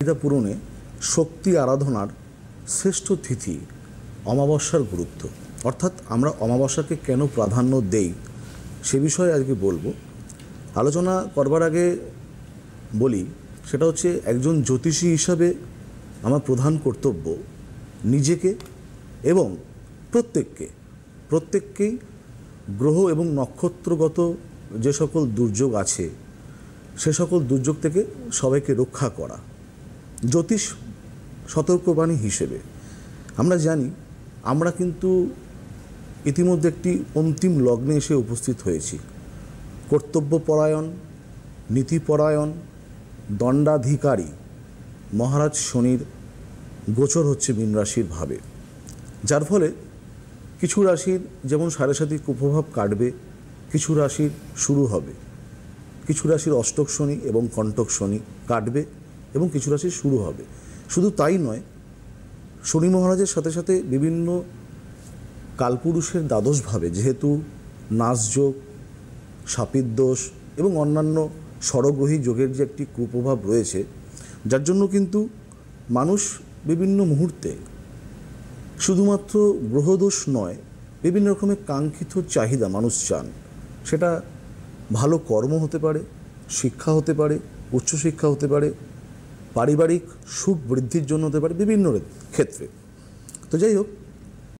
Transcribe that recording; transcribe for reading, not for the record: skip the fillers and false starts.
চাহিদা পূরণে শক্তি আরাধনার শ্রেষ্ঠ তিথি অমাবস্যার গুরুত্ব, অর্থাৎ আমরা অমাবস্যাকে কেন প্রাধান্য দেই সে বিষয়ে আজকে বলবো। আলোচনা করবার আগে বলি, সেটা হচ্ছে একজন জ্যোতিষী হিসাবে আমার প্রধান কর্তব্য নিজেকে এবং প্রত্যেককেই গ্রহ এবং নক্ষত্রগত যে সকল দুর্যোগ আছে সে সকল দুর্যোগ থেকে সবাইকে রক্ষা করা। জ্যোতিষ সতর্কবাণী হিসেবে আমরা জানি আমরা কিন্তু ইতিমধ্যে একটি অন্তিম লগ্নে এসে উপস্থিত হয়েছি। কর্তব্যপরায়ণ, নীতিপরায়ণ, দণ্ডাধিকারী মহারাজ শনির গোচর হচ্ছে মীন রাশির ভাবে, যার ফলে কিছু রাশির যেমন সাড়ে সাতি কুপ্রভাব কাটবে, কিছু রাশির শুরু হবে, কিছু রাশির অষ্টক শনি এবং কণ্টক শনি কাটবে এবং কিছু রাশির শুরু হবে। শুধু তাই নয়, শনি মহারাজের সাথে সাথে বিভিন্ন কালপুরুষের দ্বাদশভাবে যেহেতু নাশযোগ, শাপিত দোষ এবং অন্যান্য ষড়গ্রহী যোগের যে একটি কুপ্রভাব রয়েছে, যার জন্য কিন্তু মানুষ বিভিন্ন মুহূর্তে শুধুমাত্র গ্রহদোষ নয়, বিভিন্ন রকমের কাঙ্ক্ষিত চাহিদা মানুষ চান। সেটা ভালো কর্ম হতে পারে, শিক্ষা হতে পারে, উচ্চশিক্ষা হতে পারে, পারিবারিক সুখ বৃদ্ধির জন্য হতে পারে, বিভিন্ন ক্ষেত্রে। তো যাই হোক,